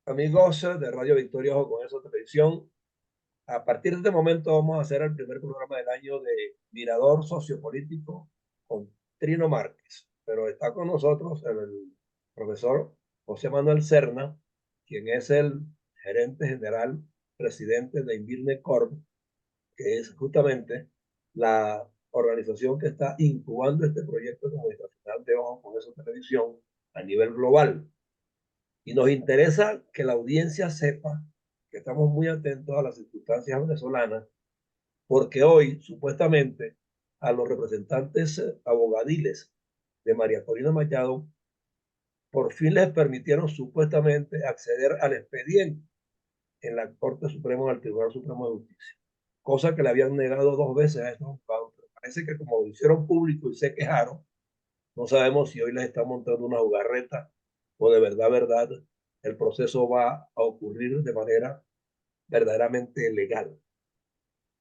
Amigos de Radio Victoria o con eso televisión, a partir de este momento vamos a hacer el primer programa del año de Mirador Sociopolítico con Trino Márquez. Pero está con nosotros el profesor José Manuel Serna, quien es el gerente general, presidente de Invirne Corp, que es justamente la organización que está incubando este proyecto comunicacional de Ojo con eso televisión a nivel global. Y nos interesa que la audiencia sepa que estamos muy atentos a las circunstancias venezolanas, porque hoy, supuestamente, a los representantes abogadiles de María Corina Machado, por fin les permitieron supuestamente acceder al expediente en la Corte Suprema, del Tribunal Supremo de Justicia, cosa que le habían negado dos veces a estos abogados. Pero parece que como lo hicieron público y se quejaron, no sabemos si hoy les está montando una jugarreta o de verdad, el proceso va a ocurrir de manera verdaderamente legal.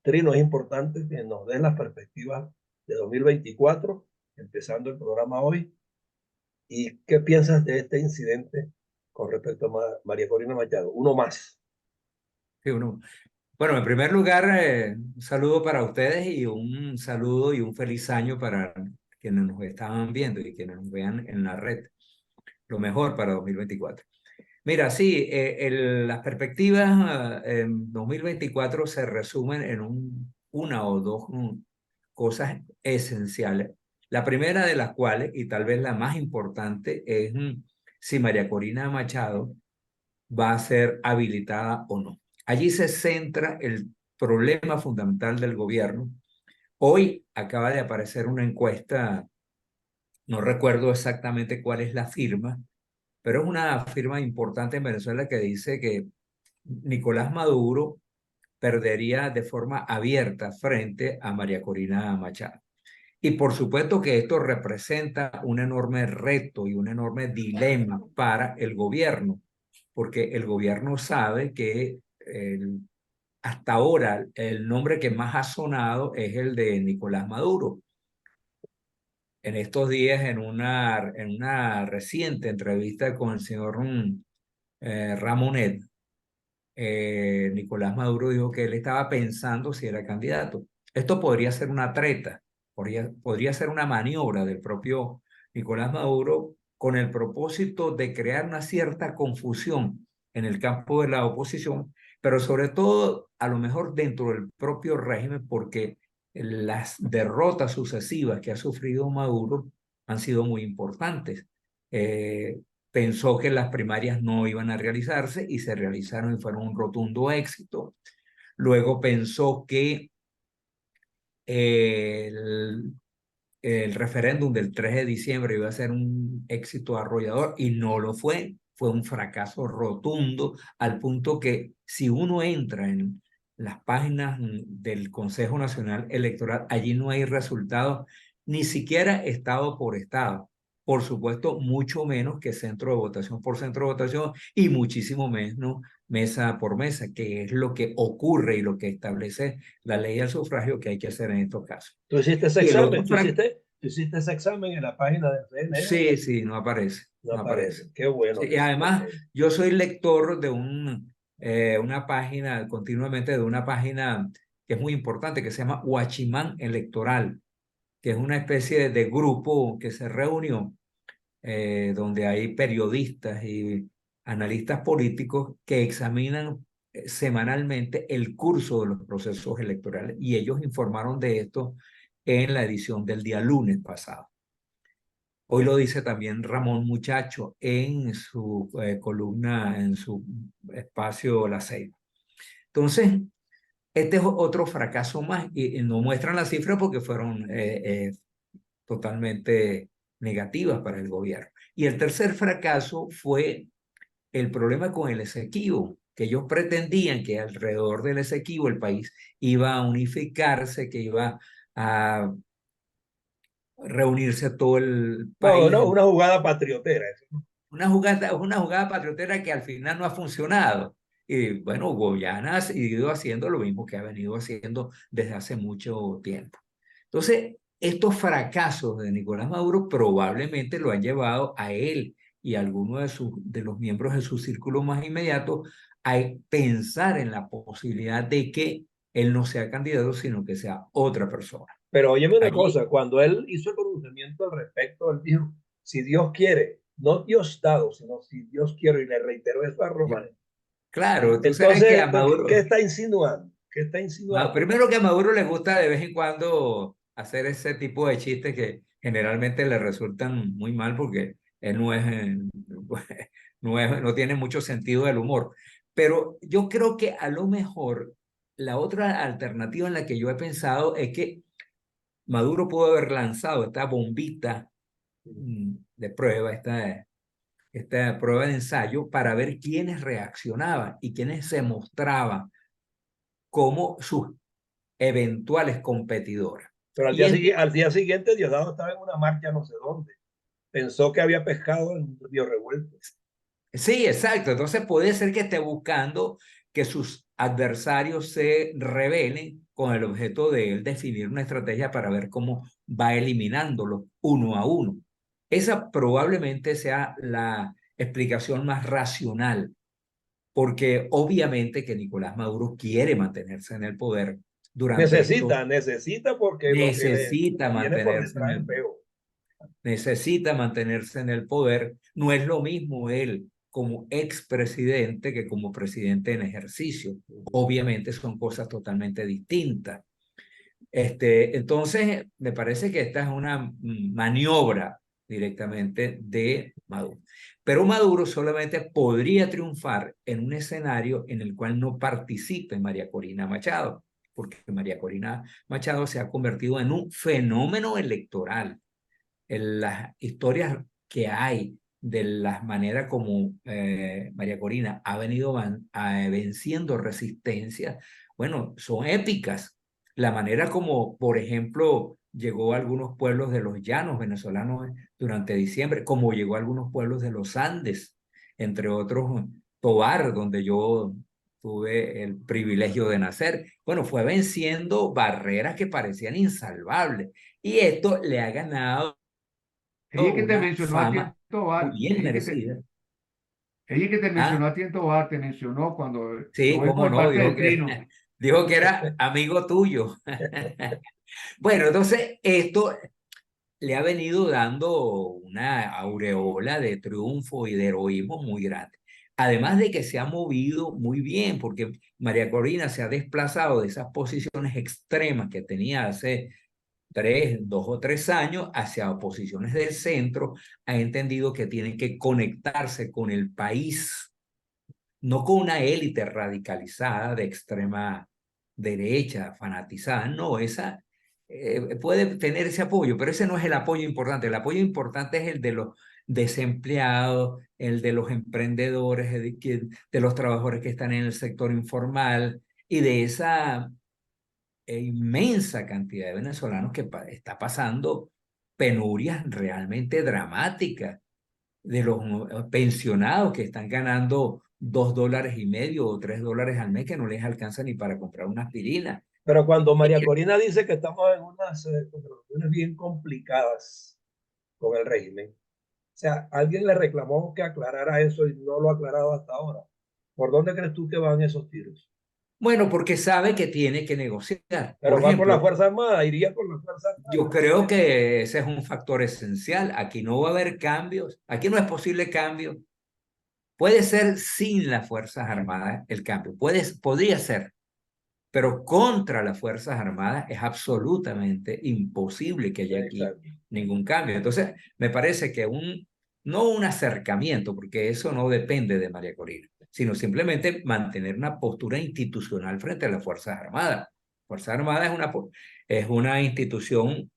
Trino, es importante que nos den las perspectivas de 2024, empezando el programa hoy. ¿Y qué piensas de este incidente con respecto a María Corina Machado? Uno más. Sí, bueno, en primer lugar, un saludo para ustedes y un saludo y un feliz año para quienes nos están viendo y quienes nos vean en la red. Lo mejor para 2024. Mira, sí, las perspectivas en 2024 se resumen en una o dos cosas esenciales. La primera de las cuales, y tal vez la más importante, es si María Corina Machado va a ser habilitada o no. Allí se centra el problema fundamental del gobierno. Hoy acaba de aparecer una encuesta, no recuerdo exactamente cuál es la firma, pero es una firma importante en Venezuela que dice que Nicolás Maduro perdería de forma abierta frente a María Corina Machado. Y por supuesto que esto representa un enorme reto y un enorme dilema para el gobierno, porque el gobierno sabe que hasta ahora el nombre que más ha sonado es el de Nicolás Maduro. En estos días, en una reciente entrevista con el señor Ramonet, Nicolás Maduro dijo que él estaba pensando si era candidato. Esto podría ser una treta, podría ser una maniobra del propio Nicolás Maduro con el propósito de crear una cierta confusión en el campo de la oposición, pero sobre todo a lo mejor dentro del propio régimen, porque las derrotas sucesivas que ha sufrido Maduro han sido muy importantes. Eh, Pensó que las primarias no iban a realizarse y se realizaron y fueron un rotundo éxito. Luego pensó que el, el referéndum del 3 de diciembre iba a ser un éxito arrollador y no lo fue. Fue un fracaso rotundo al punto que si uno entra en las páginas del Consejo Nacional Electoral, allí no hay resultados, ni siquiera estado por estado. Por supuesto, mucho menos que centro de votación por centro de votación y muchísimo menos mesa por mesa, que es lo que ocurre y lo que establece la ley del sufragio que hay que hacer en estos casos. ¿Tú hiciste ese Y el otro examen? ¿Tú hiciste ese examen en la página del CNE? sí, sí, no aparece, No no aparece. aparece. Qué bueno Sí, que y sí, además, porque yo soy lector de una página, continuamente de una página que es muy importante, que se llama Huachimán Electoral, que es una especie de grupo que se reunió, donde hay periodistas y analistas políticos que examinan semanalmente el curso de los procesos electorales. Y ellos informaron de esto en la edición del día lunes pasado. Hoy lo dice también Ramón Muchacho en su columna, en su espacio La Ceiba. Entonces, este es otro fracaso más y no muestran las cifras porque fueron totalmente negativas para el gobierno. Y el tercer fracaso fue el problema con el Esequibo, que ellos pretendían que alrededor del Esequibo el país iba a unificarse, que iba a reunirse todo el no, país no, en una jugada patriotera. Eso, ¿no? una jugada patriotera que al final no ha funcionado. Y bueno, Guyana ha seguido haciendo lo mismo que ha venido haciendo desde hace mucho tiempo. Entonces, estos fracasos de Nicolás Maduro probablemente lo han llevado a él y algunos de los miembros de su círculo más inmediato a pensar en la posibilidad de que él no sea candidato, sino que sea otra persona. Pero óyeme una Allí, cosa, cuando él hizo el pronunciamiento al respecto, él dijo, si Dios quiere, no Dios dado, sino si Dios quiere, y le reiteró eso a Román. claro, tú sabes que a Entonces, ¿qué Maduro, está insinuando? ¿Qué está insinuando? primero que a Maduro le gusta de vez en cuando hacer ese tipo de chistes que generalmente le resultan muy mal porque él no tiene mucho sentido del humor. Pero yo creo que a lo mejor la otra alternativa en la que yo he pensado es que Maduro pudo haber lanzado esta bombita de prueba, esta prueba de ensayo para ver quiénes reaccionaban y quiénes se mostraban como sus eventuales competidores. Pero Y al día siguiente Diosdado estaba en una marcha no sé dónde. Pensó que había pescado en un río revuelto. sí, exacto. Entonces puede ser que esté buscando que sus adversarios se rebelen con el objeto de él definir una estrategia para ver cómo va eliminándolo uno a uno. Esa probablemente sea la explicación más racional, porque obviamente que Nicolás Maduro quiere mantenerse en el poder durante estos, Necesita porque lo que le necesita viene por mantenerse en detrás es el feo. necesita mantenerse en el poder. No es lo mismo él como expresidente que como presidente en ejercicio. Obviamente son cosas totalmente distintas. Entonces, me parece que esta es una maniobra directamente de Maduro. Pero Maduro solamente podría triunfar en un escenario en el cual no participe María Corina Machado, porque María Corina Machado se ha convertido en un fenómeno electoral en las historias que hay de las maneras como María Corina ha venido venciendo resistencia, bueno, son épicas. La manera como, por ejemplo, llegó a algunos pueblos de los llanos venezolanos durante diciembre, como llegó a algunos pueblos de los Andes, entre otros, Tobar, donde yo tuve el privilegio de nacer. Bueno, fue venciendo barreras que parecían insalvables. Y esto le ha ganado Ella es que te una mencionó a ti en fama muy Tobar, bien merecida. ella es que te mencionó Ah, a ti en Tobar, te mencionó cuando sí, lo oímos cómo de no, parte de Trino. dijo que era amigo tuyo. Bueno, entonces esto le ha venido dando una aureola de triunfo y de heroísmo muy grande. Además de que se ha movido muy bien, porque María Corina se ha desplazado de esas posiciones extremas que tenía hace 2 o 3 años hacia posiciones del centro, ha entendido que tienen que conectarse con el país, no con una élite radicalizada de extrema derecha, fanatizada, no, esa puede tener ese apoyo, pero ese no es el apoyo importante. El apoyo importante es el de los desempleados, el de los emprendedores, de los trabajadores que están en el sector informal y de esa inmensa cantidad de venezolanos que está pasando penurias realmente dramáticas, de los pensionados que están ganando $2.50 o $3 al mes que no les alcanza ni para comprar una aspirina. Pero cuando María Corina dice que estamos en unas conversaciones bien complicadas con el régimen, o sea, alguien le reclamó que aclarara eso y no lo ha aclarado hasta ahora. ¿Por dónde crees tú que van esos tiros? Bueno, porque sabe que tiene que negociar. Por Pero va por la ejemplo, Fuerza Armada, iría por la Fuerza yo Armada. creo que ese es un factor esencial. Aquí no va a haber cambios, aquí no es posible cambio. Puede ser sin las Fuerzas Armadas el cambio, podría ser, pero contra las Fuerzas Armadas es absolutamente imposible que haya aquí Exacto. ningún cambio. Entonces, me parece que no un acercamiento, porque eso no depende de María Corina, sino simplemente mantener una postura institucional frente a las Fuerzas Armadas. Fuerzas Armadas es una institución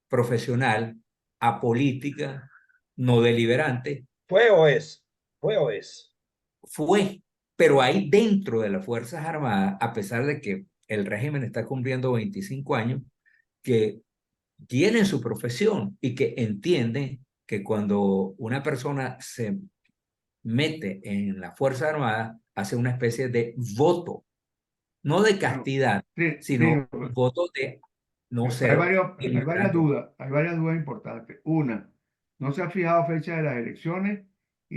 profesional, apolítica, no deliberante, Fue o es, fue o es. fue, pero ahí dentro de las Fuerzas Armadas, a pesar de que el régimen está cumpliendo 25 años, que tienen su profesión y que entienden que cuando una persona se mete en la Fuerza Armada, hace una especie de voto, no de Bueno, castidad, sino Trino, un voto de no hay ser varias ignorante. dudas, hay varias dudas importantes. Una, no se ha fijado fecha de las elecciones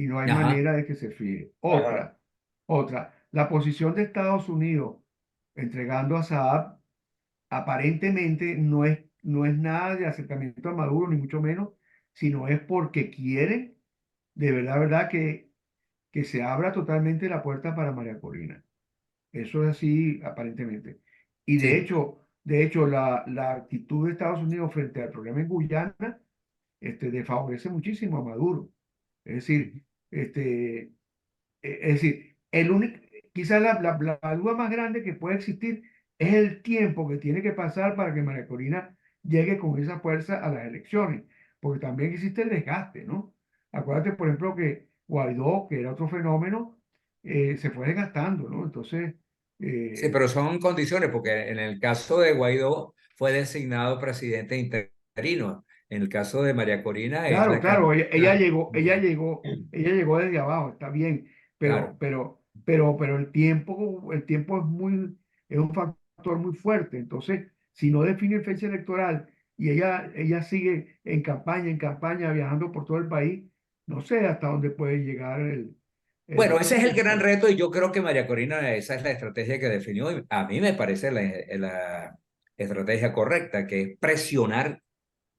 y no hay Ajá. manera de que se fije. Ajá. Otra, la posición de Estados Unidos entregando a Saab aparentemente no es nada de acercamiento a Maduro, ni mucho menos, sino es porque quieren de verdad que se abra totalmente la puerta para María Corina. Eso es así aparentemente. Y Sí. de hecho la actitud de Estados Unidos frente al problema en Guyana desfavorece muchísimo a Maduro. Es decir, es decir, quizás la duda más grande que puede existir es el tiempo que tiene que pasar para que María Corina llegue con esa fuerza a las elecciones, porque también existe el desgaste, ¿no? Acuérdate, por ejemplo, que Guaidó, que era otro fenómeno, se fue desgastando, ¿no? Entonces, Sí, eh, pero son condiciones, porque en el caso de Guaidó fue designado presidente interino. En el caso de María Corina es claro, la claro, ella candidata. llegó, ella llegó desde abajo, está bien, Claro. pero el tiempo es un factor muy fuerte. Entonces, si no define fecha electoral y ella sigue en campaña, viajando por todo el país, no sé hasta dónde puede llegar Bueno, ese es el gran el- reto y yo creo que María Corina, esa es la estrategia que definió y a mí me parece la estrategia correcta, que es presionar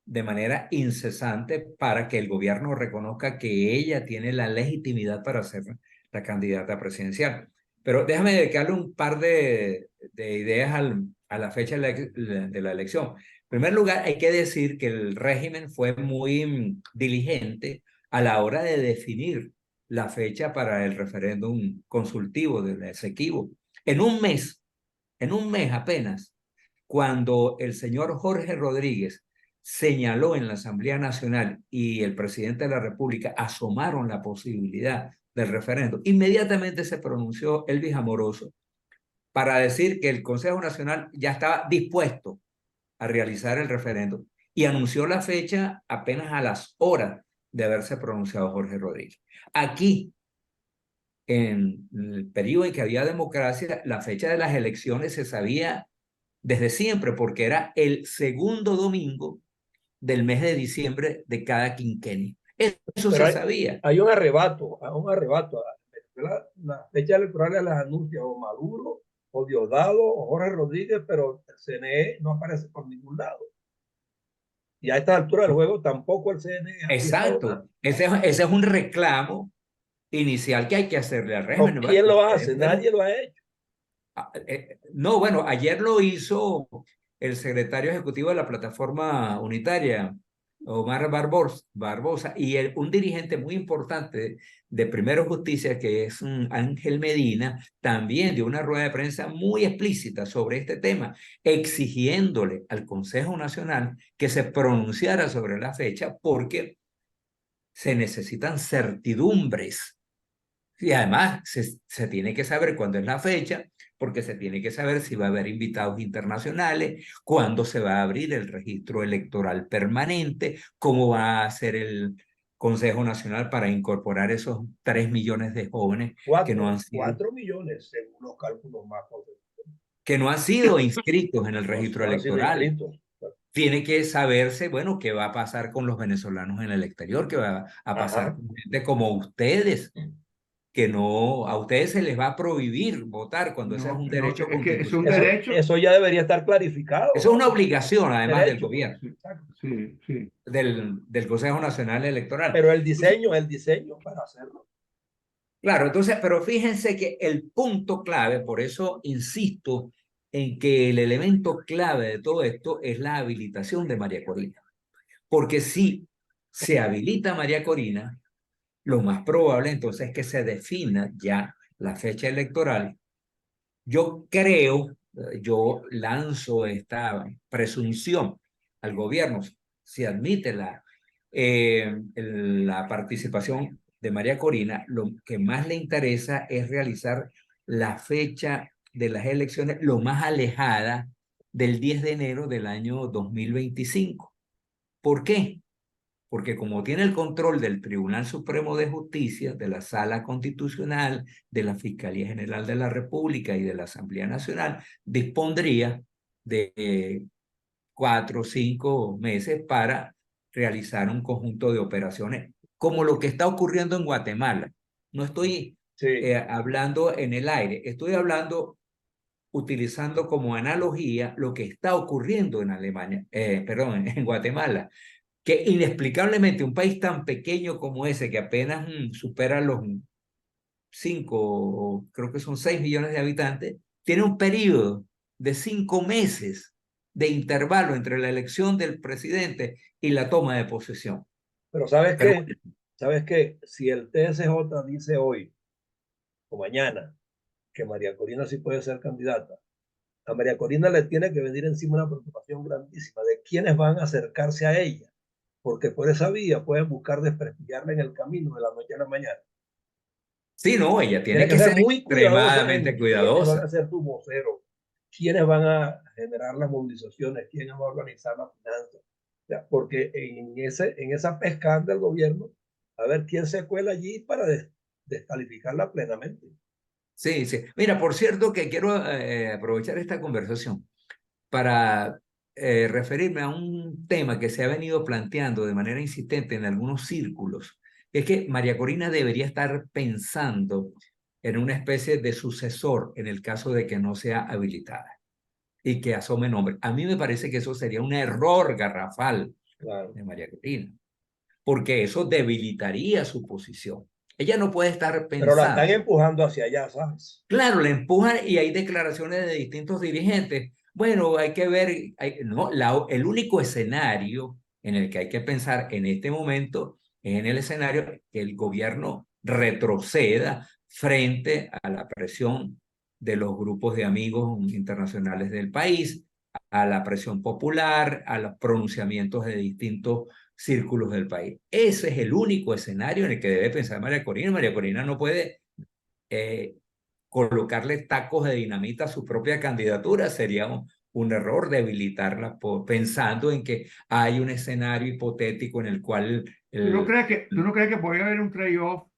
de manera incesante para que el gobierno reconozca que ella tiene la legitimidad para ser la candidata presidencial. Pero déjame dedicarle un par de ideas a la fecha de la elección. En primer lugar, hay que decir que el régimen fue muy diligente a la hora de definir la fecha para el referéndum consultivo del Esequibo. En un mes apenas, cuando el señor Jorge Rodríguez señaló en la Asamblea Nacional y el presidente de la República asomaron la posibilidad del referendo, inmediatamente se pronunció Elvis Amoroso para decir que el Consejo Nacional ya estaba dispuesto a realizar el referendo y anunció la fecha apenas a las horas de haberse pronunciado Jorge Rodríguez. Aquí, en el periodo en que había democracia, la fecha de las elecciones se sabía desde siempre, porque era el segundo domingo del mes de diciembre de cada quinquenio. Eso Pero se hay, sabía. hay un arrebato, un arrebato. Las fechas electorales las anuncia o Maduro, o Diosdado, o Jorge Rodríguez, pero el CNE no aparece por ningún lado. Y a esta altura del juego tampoco el CNE ha anunciado nada. Exacto. Ese es un reclamo inicial que hay que hacerle al ¿O régimen. Bueno, quién lo ustedes hace? Nadie fueron. lo ha hecho. No, bueno, ayer lo hizo el secretario ejecutivo de la plataforma unitaria, Omar Barbosa, y un dirigente muy importante de Primero Justicia, que es Ángel Medina, también dio una rueda de prensa muy explícita sobre este tema, exigiéndole al Consejo Nacional que se pronunciara sobre la fecha porque se necesitan certidumbres y además se tiene que saber cuándo es la fecha, porque se tiene que saber si va a haber invitados internacionales, cuándo se va a abrir el registro electoral permanente, cómo va a ser el Consejo Nacional para incorporar esos 3 millones de jóvenes Cuatro millones, según los cálculos más conservadores. que no han sido inscritos en el No, registro no han sido electoral. inscritos. Tiene que saberse, bueno, qué va a pasar con los venezolanos en el exterior, qué va a pasar Ajá. con gente como ustedes, que no, a ustedes se les va a prohibir votar cuando ese es no, un no, derecho es que es un constitucional. derecho. Eso ya debería estar Eso clarificado. es una obligación, además, del Derecho. gobierno, Sí, sí, sí. del Consejo Nacional Electoral. Pero Entonces, el diseño para hacerlo. claro, entonces, pero fíjense que el punto clave, por eso insisto en que el elemento clave de todo esto es la habilitación de María Corina. Porque si se habilita María Corina, lo más probable entonces es que se defina ya la fecha electoral. Yo creo, yo lanzo esta presunción al gobierno, si admite la participación de María Corina, lo que más le interesa es realizar la fecha de las elecciones lo más alejada del 10 de enero del año 2025. ¿Por qué? Porque como tiene el control del Tribunal Supremo de Justicia, de la Sala Constitucional, de la Fiscalía General de la República y de la Asamblea Nacional, dispondría de 4 o 5 meses para realizar un conjunto de operaciones como lo que está ocurriendo en Guatemala. No estoy Sí, hablando en el aire, estoy hablando utilizando como analogía lo que está ocurriendo en Alemania, perdón, en Guatemala, que inexplicablemente un país tan pequeño como ese, que apenas supera los 5, creo que son 6 millones de habitantes, tiene un periodo de 5 meses de intervalo entre la elección del presidente y la toma de posesión. pero ¿sabes Pero qué? ¿Sabes qué? Si el TSJ dice hoy o mañana que María Corina sí puede ser candidata, a María Corina le tiene que venir encima una preocupación grandísima de quiénes van a acercarse a ella, porque por esa vía pueden buscar desprestigiarla en el camino de la noche a la mañana. sí, no, ella Tiene tiene que que ser ser muy cuidadosa extremadamente en quiénes van a cuidadosa. ser sus voceros, quiénes van a generar las movilizaciones, quiénes van a organizar las finanzas. Ya, porque en esa pesca del gobierno, a ver quién se cuela allí para descalificarla plenamente. Sí, sí. Mira, por cierto que quiero aprovechar esta conversación para referirme a un tema que se ha venido planteando de manera insistente en algunos círculos. Es que María Corina debería estar pensando en una especie de sucesor en el caso de que no sea habilitada y que asome nombre. A mí me parece que eso sería un error garrafal Claro. de María Corina, porque eso debilitaría su posición. Ella no puede estar Pero la están pensando. empujando hacia allá, ¿sabes? Claro, la empujan y hay declaraciones de distintos dirigentes. Bueno, hay que ver, no, el único escenario en el que hay que pensar en este momento es en el escenario que el gobierno retroceda frente a la presión de los grupos de amigos internacionales del país, a la presión popular, a los pronunciamientos de distintos círculos del país. Ese es el único escenario en el que debe pensar María Corina. María Corina no puede eh, colocarle tacos de dinamita a su propia candidatura sería un error debilitarla pensando en que hay un escenario hipotético en el cual ¿Tú no crees que puede haber un trade-off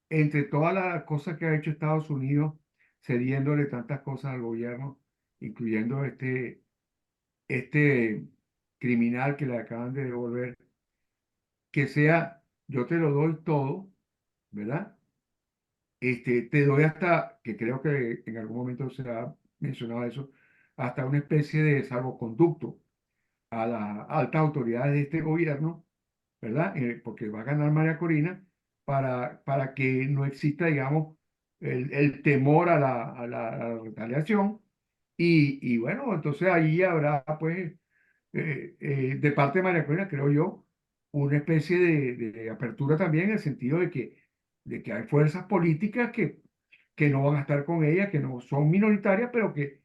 entre todas las cosas que ha hecho Estados Unidos, cediéndole tantas cosas al gobierno, incluyendo este criminal que le acaban de devolver, que sea, yo te lo doy todo, ¿verdad? Te doy hasta, que creo que en algún momento se ha mencionado eso, hasta una especie de salvoconducto a las altas autoridades de este gobierno, ¿verdad? Porque va a ganar María Corina, para que no exista, digamos, el temor a la retaliación. Y bueno, entonces ahí habrá, pues, de parte de María Corina, creo yo, una especie de apertura también en el sentido de que hay fuerzas políticas que no van a estar con ella, que no son minoritarias, pero que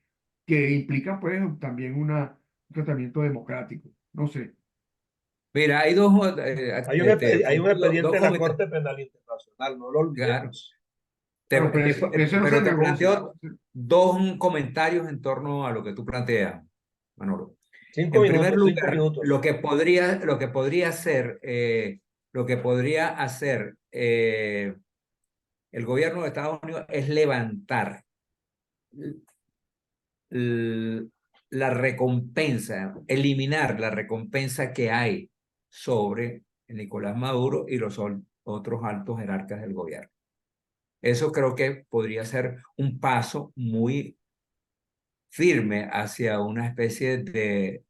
implican, pues, también un tratamiento democrático. No sé. mira, hay dos, Hay un expediente dos en la comentarios, Corte Penal Internacional, no lo claro. olvidemos. Bueno, pero ese no se Pero te negocia. planteo dos comentarios en torno a lo que tú planteas, Manolo. Cinco En primer minutos, cinco lugar, minutos. lo que podría hacer el gobierno de Estados Unidos es levantar la recompensa, eliminar la recompensa que hay sobre Nicolás Maduro y los otros altos jerarcas del gobierno. Eso creo que podría ser un paso muy firme hacia una especie de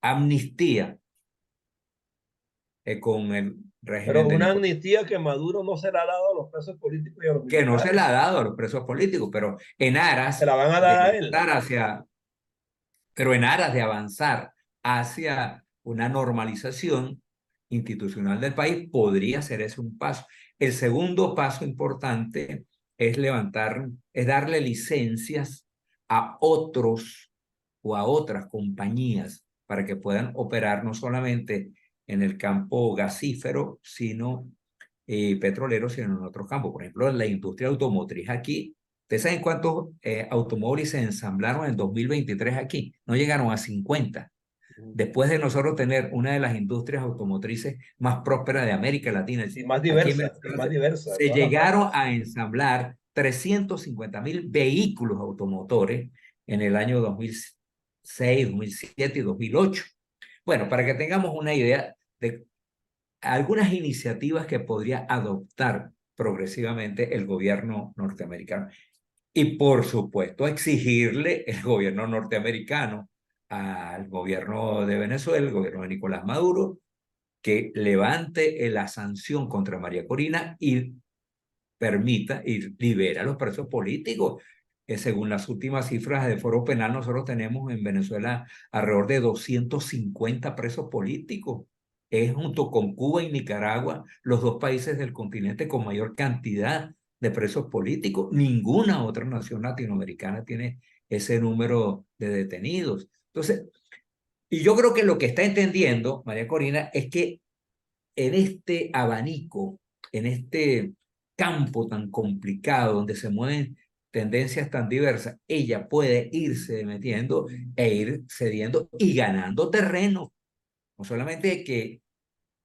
amnistía con el Pero régimen de una Nicolás, amnistía que Maduro no se la ha dado a los presos políticos y a los que no se la ha militares. dado a los presos políticos, pero en Se aras la van a de dar a él. estar hacia, pero en aras de avanzar hacia una normalización institucional del país, podría ser ese un paso. El segundo paso importante es es darle licencias a otros o a otras compañías para que puedan operar no solamente en el campo gasífero, sino petrolero, sino en otros campos. Por ejemplo, la industria automotriz aquí. ¿Ustedes saben cuántos automóviles se ensamblaron en 2023 aquí? No llegaron a 50. Después de nosotros tener una de las industrias automotrices más prósperas de América Latina, aquí en Y Venezuela más diversa de se todas las llegaron marcas. a ensamblar 350.000 vehículos automotores en el año 2006, 2007 y 2008. Bueno, para que tengamos una idea de algunas iniciativas que podría adoptar progresivamente el gobierno norteamericano. Y por supuesto exigirle el gobierno norteamericano al gobierno de Venezuela, el gobierno de Nicolás Maduro, que levante la sanción contra María Corina y permita y libera a los presos políticos. Según las últimas cifras de Foro Penal, nosotros tenemos en Venezuela alrededor de 250 presos políticos. Es junto con Cuba y Nicaragua los dos países del continente con mayor cantidad de presos políticos. Ninguna otra nación latinoamericana tiene ese número de detenidos. Entonces, y yo creo que lo que está entendiendo María Corina es que en este abanico, en este campo tan complicado donde se mueven tendencias tan diversas, ella puede irse metiendo e ir cediendo y ganando terreno. No solamente que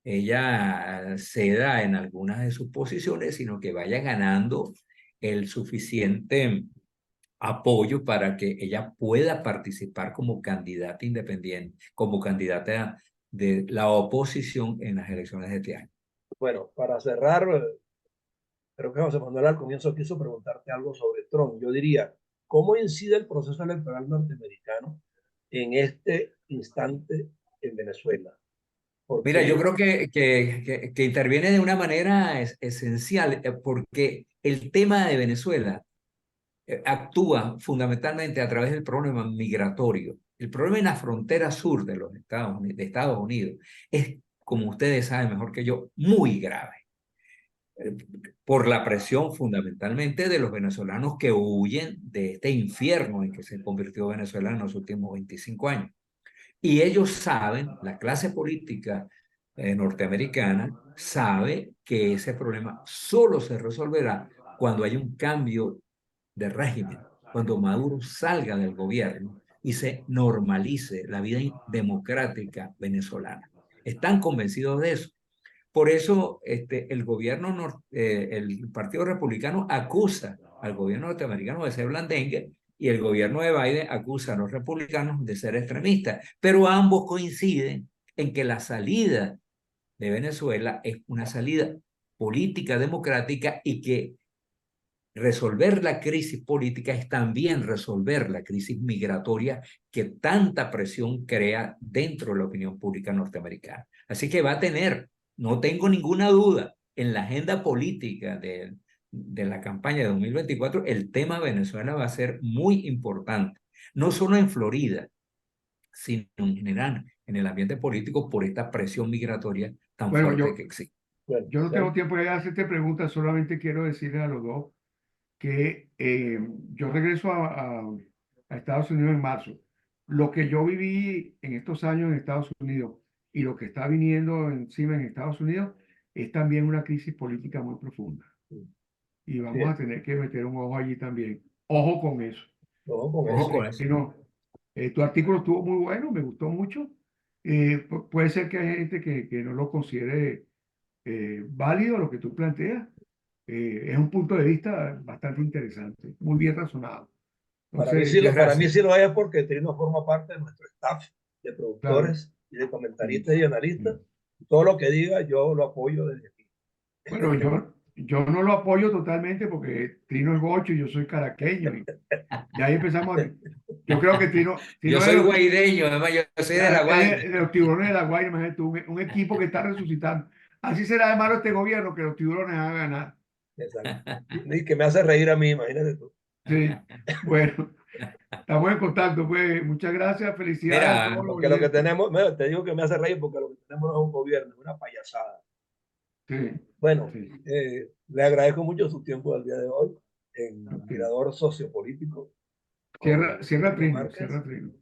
ella ceda en algunas de sus posiciones, sino que vaya ganando el suficiente apoyo para que ella pueda participar como candidata independiente, como candidata de la oposición en las elecciones de este año. Bueno, para cerrar, creo que José Manuel al comienzo quiso preguntarte algo sobre Trump. Yo diría, ¿cómo incide el proceso electoral norteamericano en este instante en Venezuela? Mira, yo Porque, creo que interviene de una manera esencial, porque el tema de Venezuela actúa fundamentalmente a través del problema migratorio. El problema en la frontera sur de los Estados Unidos es, como ustedes saben mejor que yo, muy grave, eh, por la presión fundamentalmente de los venezolanos que huyen de este infierno en que se convirtió Venezuela en los últimos 25 años. Y ellos saben, la clase política norteamericana sabe que ese problema solo se resolverá cuando hay un cambio de régimen, cuando Maduro salga del gobierno y se normalice la vida democrática venezolana. Están convencidos de eso. Por eso el gobierno, el Partido Republicano acusa al gobierno norteamericano de ser blandengue y el gobierno de Biden acusa a los republicanos de ser extremistas. Pero ambos coinciden en que la salida de Venezuela es una salida política democrática y que resolver la crisis política es también resolver la crisis migratoria que tanta presión crea dentro de la opinión pública norteamericana. Así que va a tener, no tengo ninguna duda, en la agenda política de la campaña de 2024, el tema Venezuela va a ser muy importante, no solo en Florida, sino en general en el ambiente político por esta presión migratoria tan Bueno, fuerte que existe. bueno, yo no tengo tiempo de hacerte preguntas, solamente quiero decirles a los dos que yo regreso a Estados Unidos en marzo. Lo que yo viví en estos años en Estados Unidos y lo que está viniendo encima en Estados Unidos es también una crisis política muy profunda. Y vamos a sí, tener que meter un ojo allí también. Ojo con eso. ojo con Ojo eso. con eso. No, tu artículo estuvo muy bueno, me gustó mucho. Puede ser que hay gente que no lo considere válido lo que tú planteas. Es un punto de vista bastante interesante, muy bien razonado. Entonces, Muchas Para mí gracias. sí lo es porque Trino forma parte de nuestro staff de claro. productores y de Sí, comentaristas y analistas. sí. Todo lo que diga yo lo apoyo desde aquí. Bueno, yo no lo apoyo totalmente porque Trino es gocho y yo soy caraqueño. Y ahí empezamos. Yo creo que Yo Trino es soy guaireño, además yo soy de La Guaira. de los tiburones de la Guaira, imagínate tú, un equipo que está resucitando. Así será de malo este gobierno que los tiburones hagan ganar. Exacto. Y que me hace reír a mí, imagínate tú. Sí, bueno, estamos en contacto, pues. Muchas gracias, felicidades a Mira, todos los Porque lo que oyentes. tenemos, mira, te digo que me hace reír porque lo que tenemos no es un gobierno, es una payasada. Sí, Bueno, sí. le agradezco mucho su tiempo del día de hoy en Ok. Mirador Sociopolítico Cierra, con cierra Trino Trino, cierra Márquez Trino.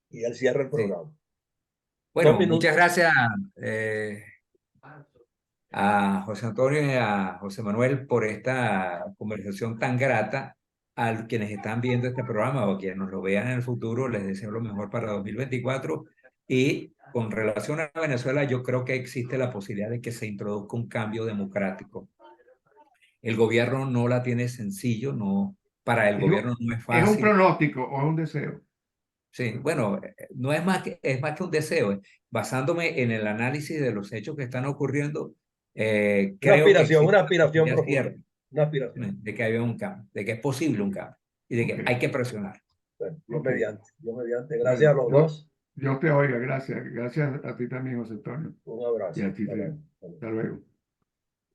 y él cierra el sí. programa. Dos Bueno, muchas minutos. gracias eh, a José Antonio y a José Manuel por esta conversación tan grata. A quienes están viendo este programa o a quienes nos lo vean en el futuro, les deseo lo mejor para 2024. Y con relación a Venezuela, yo creo que existe la posibilidad de que se introduzca un cambio democrático. El gobierno no la tiene sencillo, no, para el ¿Es un, gobierno no es es un fácil. pronóstico o es un deseo? Sí, bueno, no es más que un deseo. Basándome en el análisis de los hechos que están ocurriendo, creo que Una existe una aspiración posibilidad profunda, cierta una aspiración. de que haya un cambio, de que es posible un cambio y de que Ok, hay que presionar. Bueno, ok. Dios mediante. Gracias a Bueno, los dos. Dios te oiga, gracias. Gracias a ti también, José Antonio. Un Y abrazo. a ti Hasta también. luego. Hasta luego.